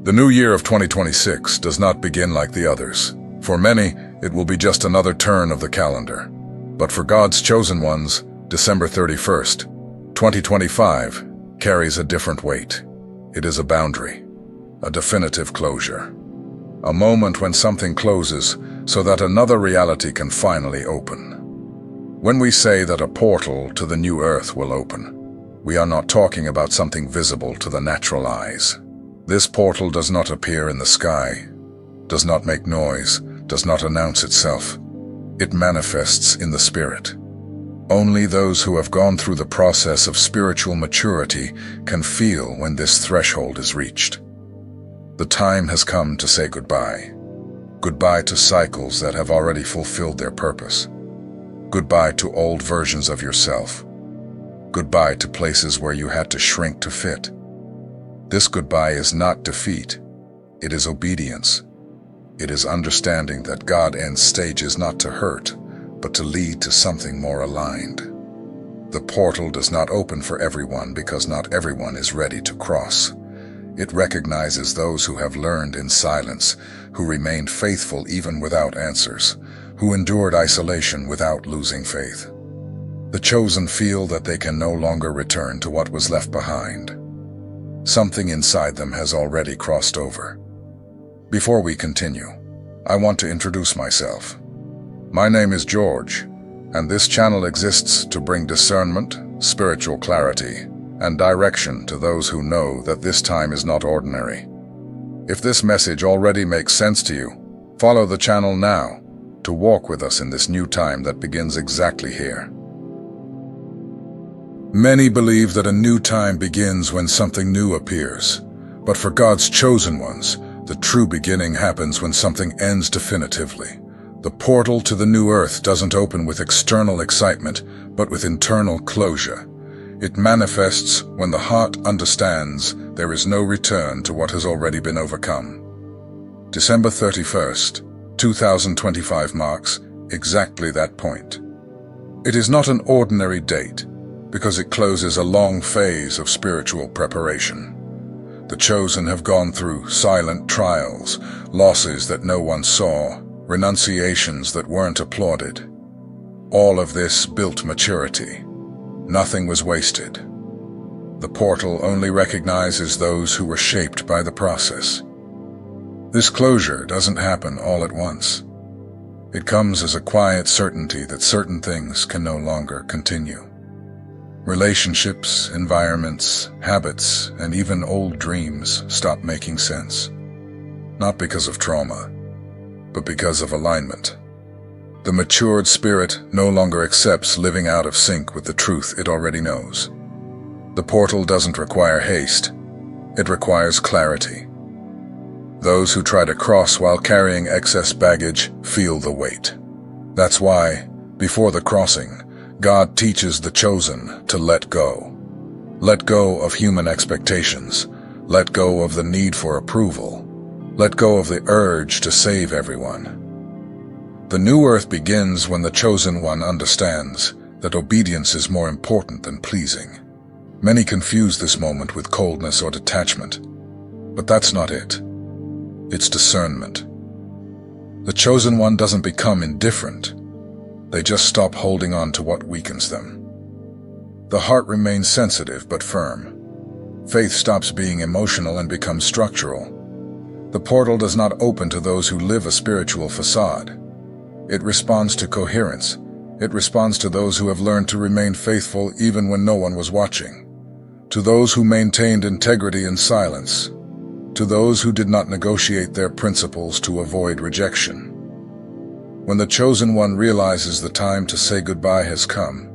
The new year of 2026 does not begin like the others. For many, it will be just another turn of the calendar. But for God's chosen ones, December 31st, 2025 carries a different weight. It is a boundary, a definitive closure. A moment when something closes so that another reality can finally open. When we say that a portal to the new earth will open, we are not talking about something visible to the natural eyes. This portal does not appear in the sky, does not make noise, does not announce itself. It manifests in the spirit. Only those who have gone through the process of spiritual maturity can feel when this threshold is reached. The time has come to say goodbye. Goodbye to cycles that have already fulfilled their purpose. Goodbye to old versions of yourself. Goodbye to places where you had to shrink to fit. This goodbye is not defeat. It is obedience. It is understanding that God ends stages not to hurt, but to lead to something more aligned. The portal does not open for everyone because not everyone is ready to cross. It recognizes those who have learned in silence, who remained faithful even without answers, who endured isolation without losing faith. The chosen feel that they can no longer return to what was left behind. Something inside them has already crossed over. Before we continue, I want to introduce myself. My name is George, and this channel exists to bring discernment, spiritual clarity, and direction to those who know that this time is not ordinary. If this message already makes sense to you, follow the channel now to walk with us in this new time that begins exactly here. Many believe that a new time begins when something new appears, but for God's chosen ones, the true beginning happens when something ends definitively. The portal to the new earth doesn't open with external excitement, but with internal closure. It manifests when the heart understands there is no return to what has already been overcome. December 31st, 2025 marks exactly that point. It is not an ordinary date, because it closes a long phase of spiritual preparation. The chosen have gone through silent trials, losses that no one saw, renunciations that weren't applauded. All of this built maturity. Nothing was wasted. The portal only recognizes those who were shaped by the process. This closure doesn't happen all at once. It comes as a quiet certainty that certain things can no longer continue. Relationships, environments, habits, and even old dreams stop making sense. Not because of trauma, but because of alignment. The matured spirit no longer accepts living out of sync with the truth it already knows. The portal doesn't require haste. It requires clarity. Those who try to cross while carrying excess baggage feel the weight. That's why, before the crossing, God teaches the chosen to let go. Let go of human expectations. Let go of the need for approval. Let go of the urge to save everyone. The new earth begins when the chosen one understands that obedience is more important than pleasing. Many confuse this moment with coldness or detachment, but that's not it. It's discernment. The chosen one doesn't become indifferent. They just stop holding on to what weakens them. The heart remains sensitive but firm. Faith stops being emotional and becomes structural. The portal does not open to those who live a spiritual facade. It responds to coherence. It responds to those who have learned to remain faithful even when no one was watching. To those who maintained integrity in silence. To those who did not negotiate their principles to avoid rejection. When the chosen one realizes the time to say goodbye has come,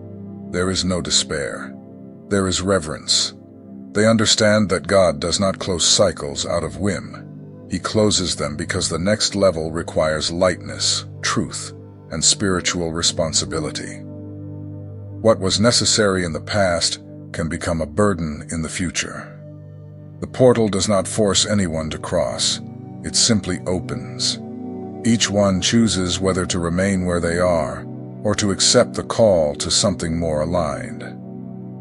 there is no despair. There is reverence. They understand that God does not close cycles out of whim. He closes them because the next level requires lightness, truth, and spiritual responsibility. What was necessary in the past can become a burden in the future. The portal does not force anyone to cross. It simply opens. Each one chooses whether to remain where they are or to accept the call to something more aligned.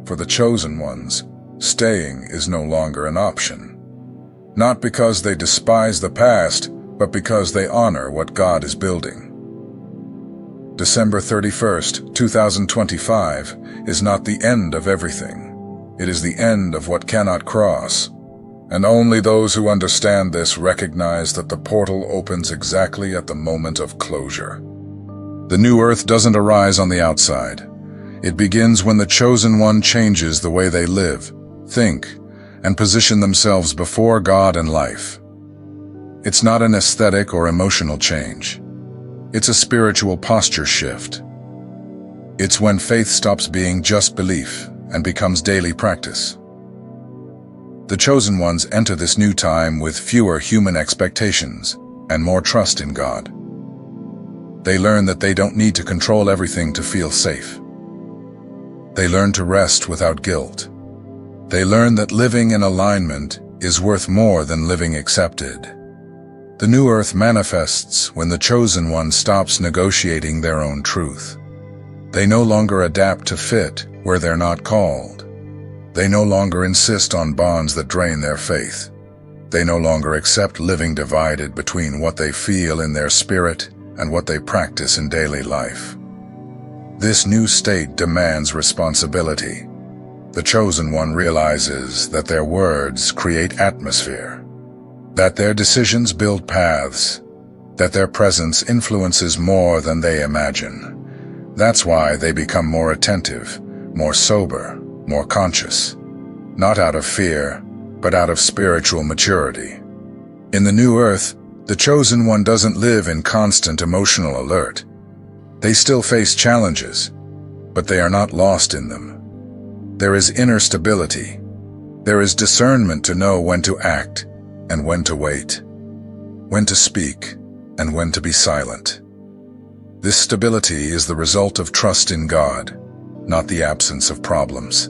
For the chosen ones, staying is no longer an option. not because they despise the past, but because they honor what God is building. December 31st, 2025 is not the end of everything. It is the end of what cannot cross. And only those who understand this recognize that the portal opens exactly at the moment of closure. The new earth doesn't arise on the outside. It begins when the chosen one changes the way they live, think, and position themselves before God and life. It's not an aesthetic or emotional change. It's a spiritual posture shift. It's when faith stops being just belief and becomes daily practice. The chosen ones enter this new time with fewer human expectations and more trust in God. They learn that they don't need to control everything to feel safe. They learn to rest without guilt. They learn that living in alignment is worth more than living accepted. The new earth manifests when the chosen one stops negotiating their own truth. They no longer adapt to fit where they're not called. They no longer insist on bonds that drain their faith. They no longer accept living divided between what they feel in their spirit and what they practice in daily life. This new state demands responsibility. The chosen one realizes that their words create atmosphere, that their decisions build paths, that their presence influences more than they imagine. That's why they become more attentive, more sober, more conscious, not out of fear, but out of spiritual maturity. In the new earth, the chosen one doesn't live in constant emotional alert. They still face challenges, but they are not lost in them. There is inner stability. There is discernment to know when to act and when to wait, when to speak and when to be silent. This stability is the result of trust in God, not the absence of problems.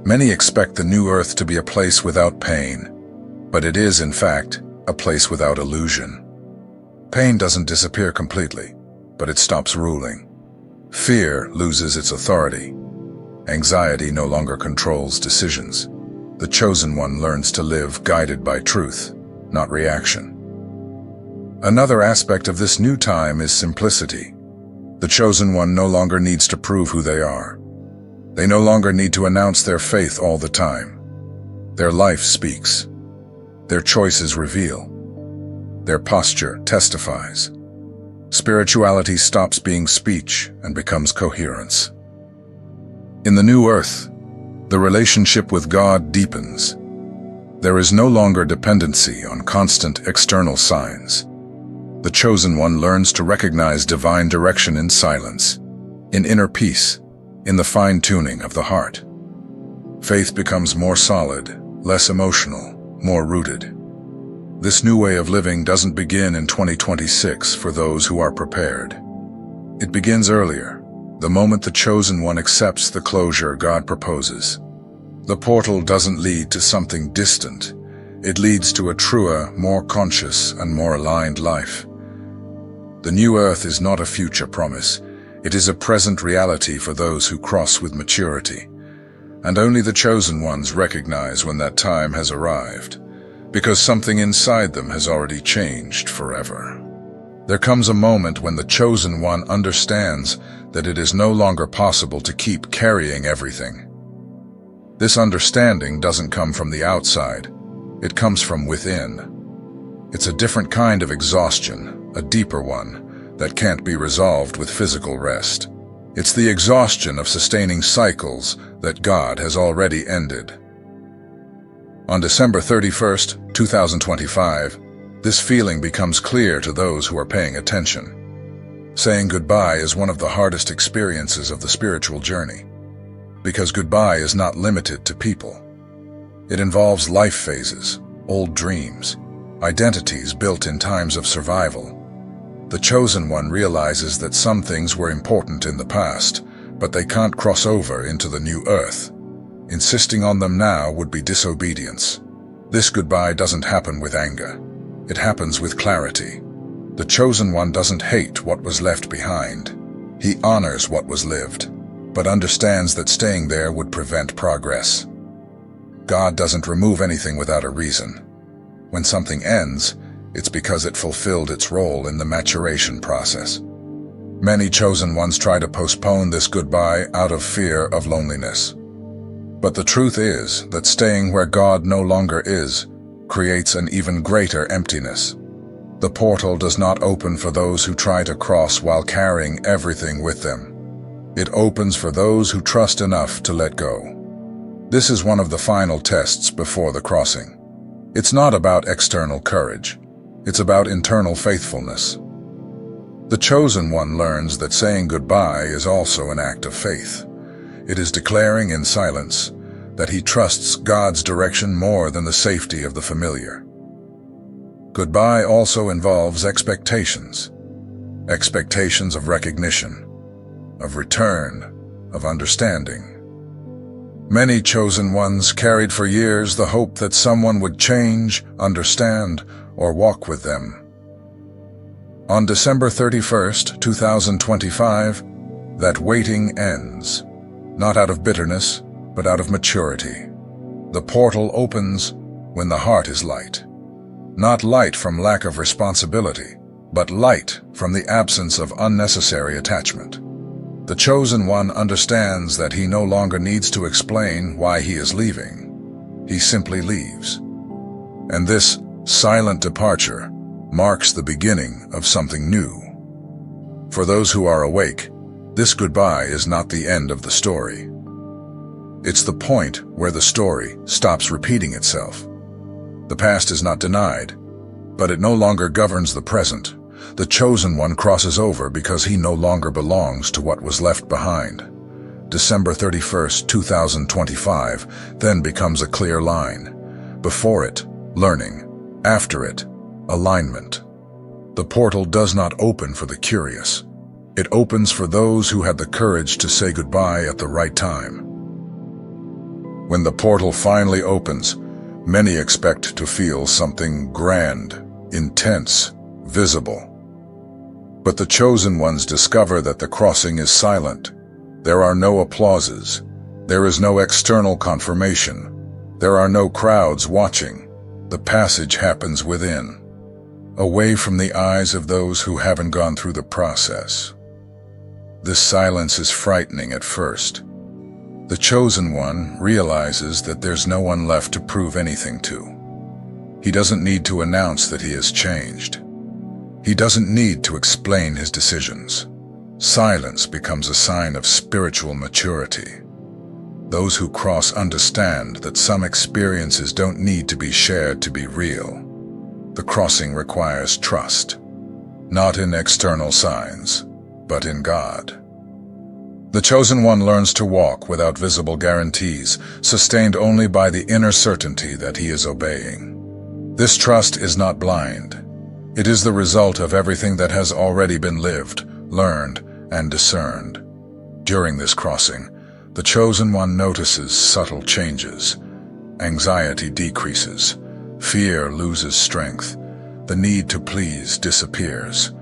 Many expect the new earth to be a place without pain, but it is, in fact, a place without illusion. Pain doesn't disappear completely, but it stops ruling. Fear loses its authority. Anxiety no longer controls decisions. The chosen one learns to live guided by truth, not reaction. Another aspect of this new time is simplicity. The chosen one no longer needs to prove who they are. They no longer need to announce their faith all the time. Their life speaks. Their choices reveal. Their posture testifies. Spirituality stops being speech and becomes coherence. In the new earth, the relationship with God deepens. There is no longer dependency on constant external signs. The chosen one learns to recognize divine direction in silence, in inner peace, in the fine-tuning of the heart. Faith becomes more solid, less emotional, more rooted. This new way of living doesn't begin in 2026 for those who are prepared. It begins earlier, the moment the chosen one accepts the closure God proposes. The portal doesn't lead to something distant. It leads to a truer, more conscious, and more aligned life. The new earth is not a future promise. It is a present reality for those who cross with maturity. And only the chosen ones recognize when that time has arrived, because something inside them has already changed forever. There comes a moment when the chosen one understands that it is no longer possible to keep carrying everything. This understanding doesn't come from the outside. It comes from within. It's a different kind of exhaustion, a deeper one, that can't be resolved with physical rest. It's the exhaustion of sustaining cycles that God has already ended. On December 31st, 2025, this feeling becomes clear to those who are paying attention. Saying goodbye is one of the hardest experiences of the spiritual journey, because goodbye is not limited to people. It involves life phases, old dreams, identities built in times of survival. The chosen one realizes that some things were important in the past, but they can't cross over into the new earth. Insisting on them now would be disobedience. This goodbye doesn't happen with anger. It happens with clarity. The chosen one doesn't hate what was left behind. He honors what was lived, but understands that staying there would prevent progress. God doesn't remove anything without a reason. When something ends, it's because it fulfilled its role in the maturation process. Many chosen ones try to postpone this goodbye out of fear of loneliness. But the truth is that staying where God no longer is creates an even greater emptiness. The portal does not open for those who try to cross while carrying everything with them. It opens for those who trust enough to let go. This is one of the final tests before the crossing. It's not about external courage. It's about internal faithfulness. The chosen one learns that saying goodbye is also an act of faith. It is declaring in silence that he trusts God's direction more than the safety of the familiar. Goodbye also involves expectations. Expectations of recognition, of return, of understanding. Many chosen ones carried for years the hope that someone would change, understand, or walk with them. On December 31st, 2025, that waiting ends, not out of bitterness, but out of maturity. The portal opens when the heart is light. Not light from lack of responsibility, but light from the absence of unnecessary attachment. The chosen one understands that he no longer needs to explain why he is leaving. He simply leaves. And this silent departure marks the beginning of something new. For those who are awake, this goodbye is not the end of the story. It's the point where the story stops repeating itself. The past is not denied, but it no longer governs the present. The chosen one crosses over because he no longer belongs to what was left behind. December 31st, 2025 then becomes a clear line. Before it, learning. After it, alignment. The portal does not open for the curious. It opens for those who had the courage to say goodbye at the right time. When the portal finally opens, many expect to feel something grand, intense, visible. But the chosen ones discover that the crossing is silent. There are no applauses. There is no external confirmation. There are no crowds watching. The passage happens within, away from the eyes of those who haven't gone through the process. This silence is frightening at first. The chosen one realizes that there's no one left to prove anything to. He doesn't need to announce that he has changed. He doesn't need to explain his decisions. Silence becomes a sign of spiritual maturity. Those who cross understand that some experiences don't need to be shared to be real. The crossing requires trust, not in external signs, but in God. The chosen one learns to walk without visible guarantees, sustained only by the inner certainty that he is obeying. This trust is not blind. It is the result of everything that has already been lived, learned, and discerned. During this crossing, the chosen one notices subtle changes. Anxiety decreases. Fear loses strength. The need to please disappears.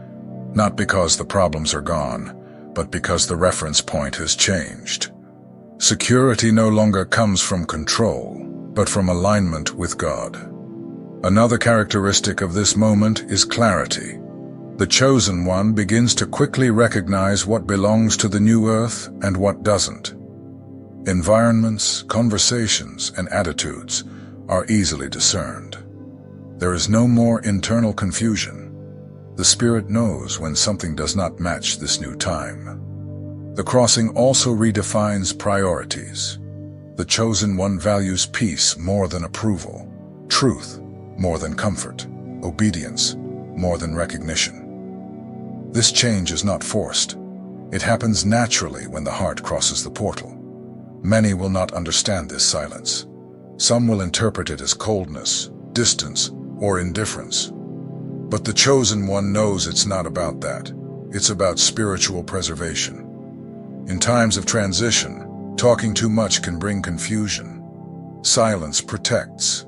Not because the problems are gone, but because the reference point has changed. Security no longer comes from control, but from alignment with God. Another characteristic of this moment is clarity. The chosen one begins to quickly recognize what belongs to the new earth and what doesn't. Environments, conversations, and attitudes are easily discerned. There is no more internal confusion. The Spirit knows when something does not match this new time. The crossing also redefines priorities. The chosen one values peace more than approval, truth more than comfort, obedience more than recognition. This change is not forced. It happens naturally when the heart crosses the portal. Many will not understand this silence. Some will interpret it as coldness, distance, or indifference. But the chosen one knows it's not about that. It's about spiritual preservation. In times of transition, talking too much can bring confusion. Silence protects.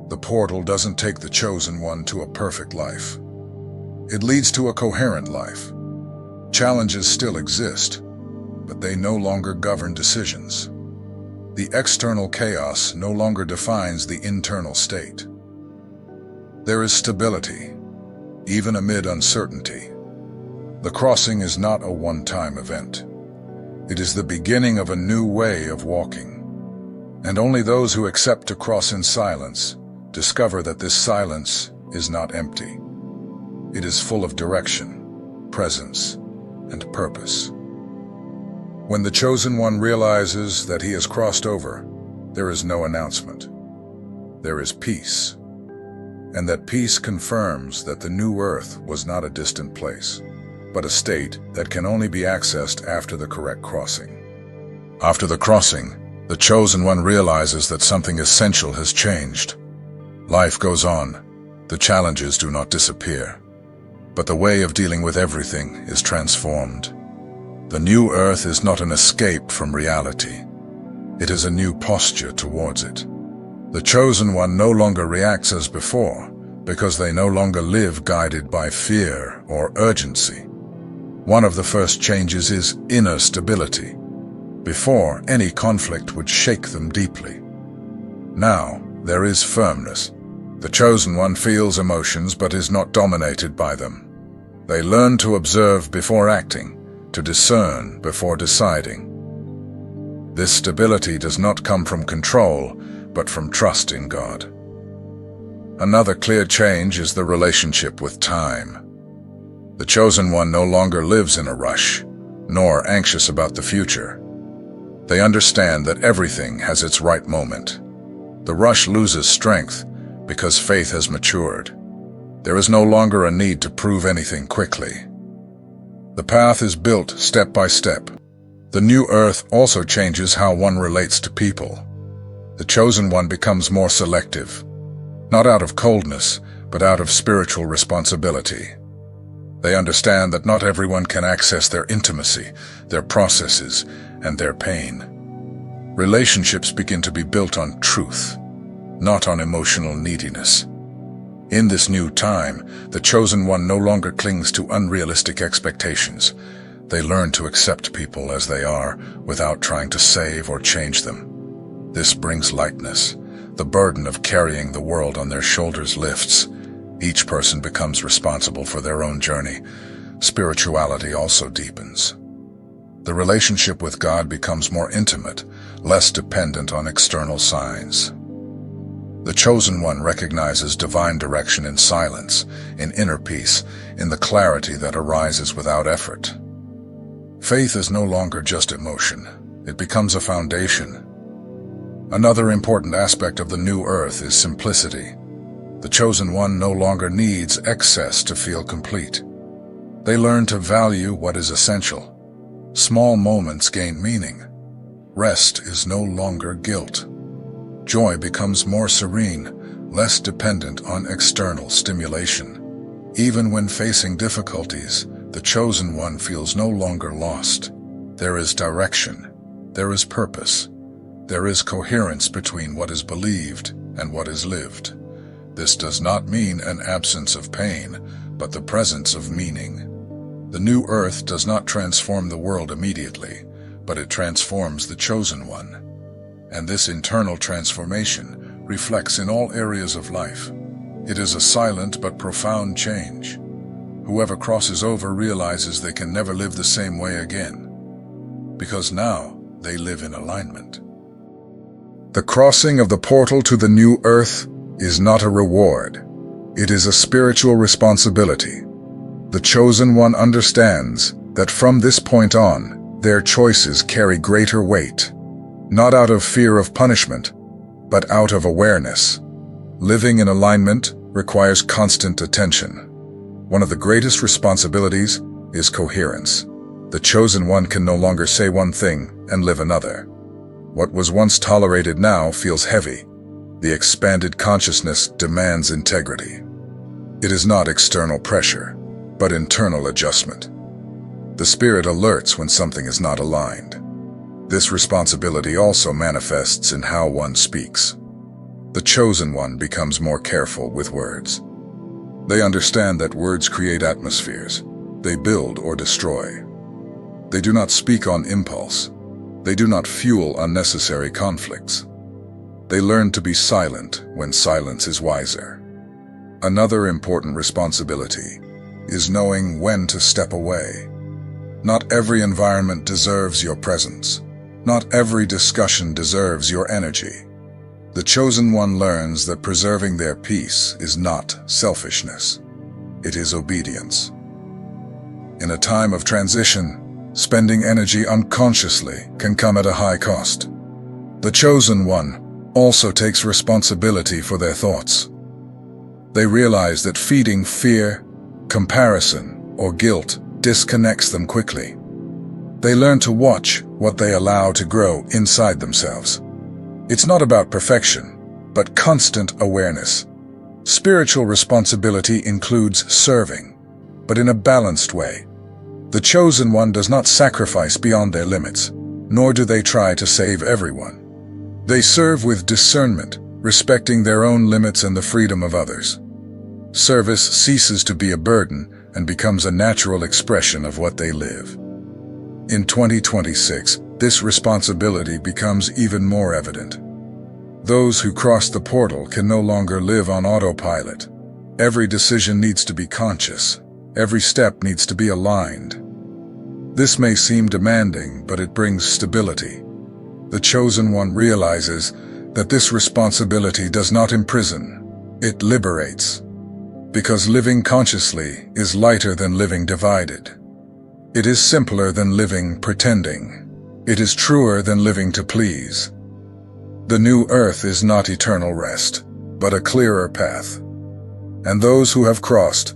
The portal doesn't take the chosen one to a perfect life. It leads to a coherent life. Challenges still exist, but they no longer govern decisions. The external chaos no longer defines the internal state. There is stability, even amid uncertainty. The crossing is not a one-time event. It is the beginning of a new way of walking. And only those who accept to cross in silence discover that this silence is not empty. It is full of direction, presence, and purpose. When the chosen one realizes that he has crossed over, there is no announcement. There is peace. And that peace confirms that the new earth was not a distant place, but a state that can only be accessed after the correct crossing. After the crossing, the chosen one realizes that something essential has changed. Life goes on. The challenges do not disappear. But the way of dealing with everything is transformed. The new earth is not an escape from reality. It is a new posture towards it. The chosen one no longer reacts as before, because they no longer live guided by fear or urgency. One of the first changes is inner stability. Before, any conflict would shake them deeply. Now, there is firmness. The chosen one feels emotions but is not dominated by them. They learn to observe before acting, to discern before deciding. This stability does not come from control, but from trust in God. Another clear change is the relationship with time. The chosen one no longer lives in a rush, nor anxious about the future. They understand that everything has its right moment. The rush loses strength because faith has matured. There is no longer a need to prove anything quickly. The path is built step by step. The new earth also changes how one relates to people. The chosen one becomes more selective, not out of coldness, but out of spiritual responsibility. They understand that not everyone can access their intimacy, their processes, and their pain. Relationships begin to be built on truth, not on emotional neediness. In this new time, the chosen one no longer clings to unrealistic expectations. They learn to accept people as they are, without trying to save or change them. This brings lightness. The burden of carrying the world on their shoulders lifts. Each person becomes responsible for their own journey. Spirituality also deepens. The relationship with God becomes more intimate, less dependent on external signs. The chosen one recognizes divine direction in silence, in inner peace, in the clarity that arises without effort. Faith is no longer just emotion. It becomes a foundation. Another important aspect of the new earth is simplicity. The chosen one no longer needs excess to feel complete. They learn to value what is essential. Small moments gain meaning. Rest is no longer guilt. Joy becomes more serene, less dependent on external stimulation. Even when facing difficulties, the chosen one feels no longer lost. There is direction. There is purpose. There is coherence between what is believed and what is lived. This does not mean an absence of pain, but the presence of meaning. The new earth does not transform the world immediately, but it transforms the chosen one. And this internal transformation reflects in all areas of life. It is a silent but profound change. Whoever crosses over realizes they can never live the same way again, because now they live in alignment. The crossing of the portal to the new earth is not a reward. It is a spiritual responsibility. The chosen one understands that from this point on, their choices carry greater weight, not out of fear of punishment, but out of awareness. Living in alignment requires constant attention. One of the greatest responsibilities is coherence. The chosen one can no longer say one thing and live another. What was once tolerated now feels heavy. The expanded consciousness demands integrity. It is not external pressure, but internal adjustment. The spirit alerts when something is not aligned. This responsibility also manifests in how one speaks. The chosen one becomes more careful with words. They understand that words create atmospheres. They build or destroy. They do not speak on impulse. They do not fuel unnecessary conflicts. They learn to be silent when silence is wiser. Another important responsibility is knowing when to step away. Not every environment deserves your presence. Not every discussion deserves your energy. The chosen one learns that preserving their peace is not selfishness. It is obedience. In a time of transition, spending energy unconsciously can come at a high cost. The chosen one also takes responsibility for their thoughts. They realize that feeding fear, comparison, or guilt disconnects them quickly. They learn to watch what they allow to grow inside themselves. It's not about perfection, but constant awareness. Spiritual responsibility includes serving, but in a balanced way. The chosen one does not sacrifice beyond their limits, nor do they try to save everyone. They serve with discernment, respecting their own limits and the freedom of others. Service ceases to be a burden and becomes a natural expression of what they live. In 2026, this responsibility becomes even more evident. Those who cross the portal can no longer live on autopilot. Every decision needs to be conscious. Every step needs to be aligned. This may seem demanding, but it brings stability. The chosen one realizes that this responsibility does not imprison, it liberates. Because living consciously is lighter than living divided. It is simpler than living pretending. It is truer than living to please. The new earth is not eternal rest, but a clearer path. And those who have crossed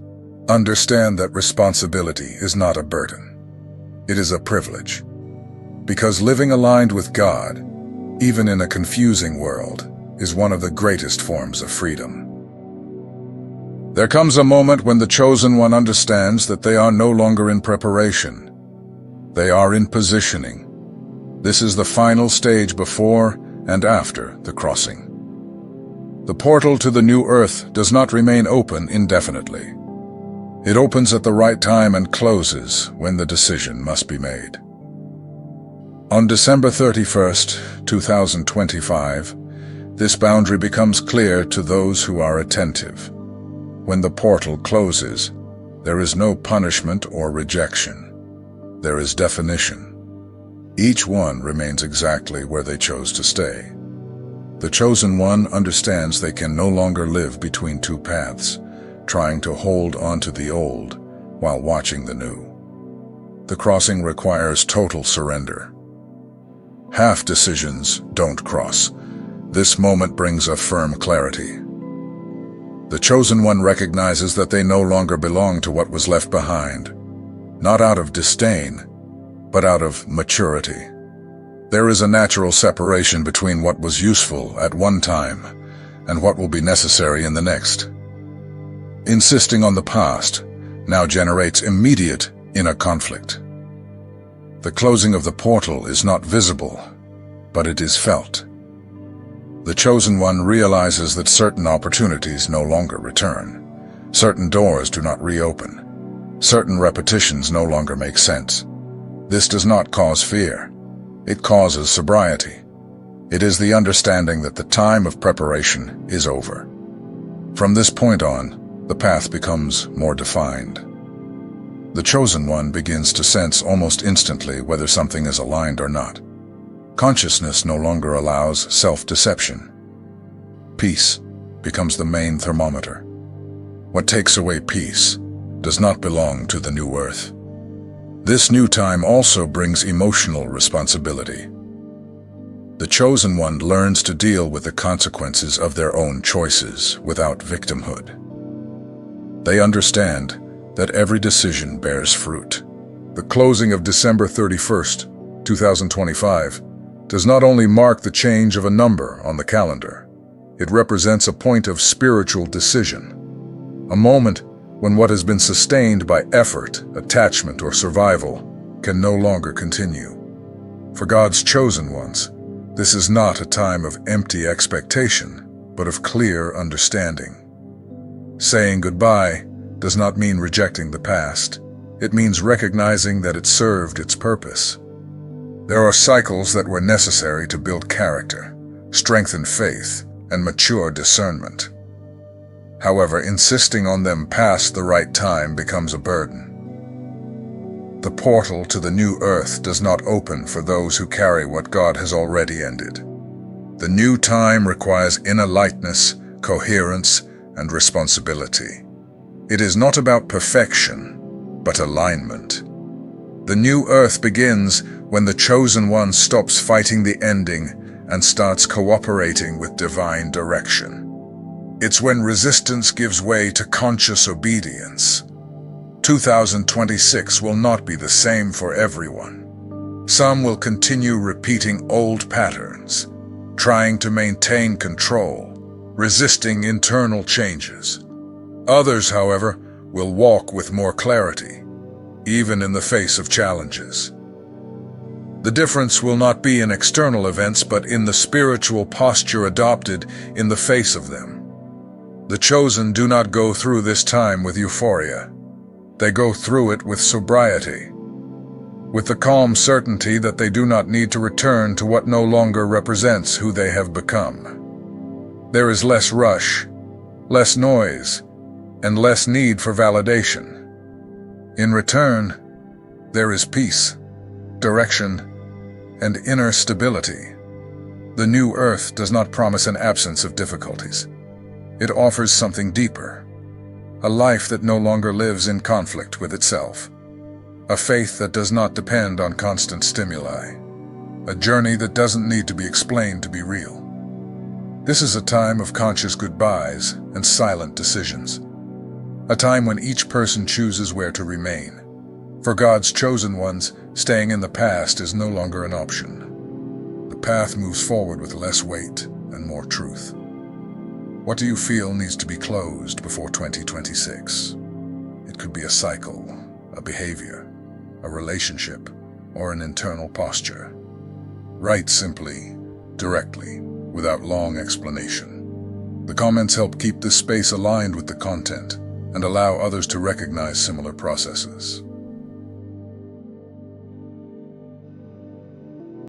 understand that responsibility is not a burden. It is a privilege. Because living aligned with God, even in a confusing world, is one of the greatest forms of freedom. There comes a moment when the chosen one understands that they are no longer in preparation. They are in positioning. This is the final stage before and after the crossing. The portal to the new earth does not remain open indefinitely. It opens at the right time and closes when the decision must be made. On December 31st, 2025, this boundary becomes clear to those who are attentive. When the portal closes, there is no punishment or rejection. There is definition. Each one remains exactly where they chose to stay. The chosen one understands they can no longer live between two paths, trying to hold onto the old while watching the new. The crossing requires total surrender. Half decisions don't cross. This moment brings a firm clarity. The chosen one recognizes that they no longer belong to what was left behind, not out of disdain, but out of maturity. There is a natural separation between what was useful at one time and what will be necessary in the next. Insisting on the past now generates immediate inner conflict. The closing of the portal is not visible, but it is felt. The chosen one realizes that certain opportunities no longer return. Certain doors do not reopen. Certain repetitions no longer make sense. This does not cause fear. It causes sobriety. It is the understanding that the time of preparation is over. From this point on, the path becomes more defined. The chosen one begins to sense almost instantly whether something is aligned or not. Consciousness no longer allows self-deception. Peace becomes the main thermometer. What takes away peace does not belong to the new earth. This new time also brings emotional responsibility. The chosen one learns to deal with the consequences of their own choices without victimhood. They understand that every decision bears fruit. The closing of December 31st, 2025, does not only mark the change of a number on the calendar, it represents a point of spiritual decision, a moment when what has been sustained by effort, attachment, or survival can no longer continue. For God's chosen ones, this is not a time of empty expectation, but of clear understanding. Saying goodbye does not mean rejecting the past. It means recognizing that it served its purpose. There are cycles that were necessary to build character, strengthen faith, and mature discernment. However, insisting on them past the right time becomes a burden. The portal to the new earth does not open for those who carry what God has already ended. The new time requires inner lightness, coherence, and responsibility. It is not about perfection, but alignment. The new earth begins when the chosen one stops fighting the ending and starts cooperating with divine direction. It's when resistance gives way to conscious obedience. 2026 will not be the same for everyone. Some will continue repeating old patterns, trying to maintain control, resisting internal changes. Others, however, will walk with more clarity, even in the face of challenges. The difference will not be in external events, but in the spiritual posture adopted in the face of them. The chosen do not go through this time with euphoria. They go through it with sobriety, with the calm certainty that they do not need to return to what no longer represents who they have become. There is less rush, less noise, and less need for validation. In return, there is peace, direction, and inner stability. The new earth does not promise an absence of difficulties. It offers something deeper, a life that no longer lives in conflict with itself, a faith that does not depend on constant stimuli, a journey that doesn't need to be explained to be real. This is a time of conscious goodbyes and silent decisions, a time when each person chooses where to remain. For God's chosen ones, staying in the past is no longer an option. The path moves forward with less weight and more truth. What do you feel needs to be closed before 2026? It could be a cycle, a behavior, a relationship, or an internal posture. Write simply, directly, without long explanation. The comments help keep this space aligned with the content and allow others to recognize similar processes.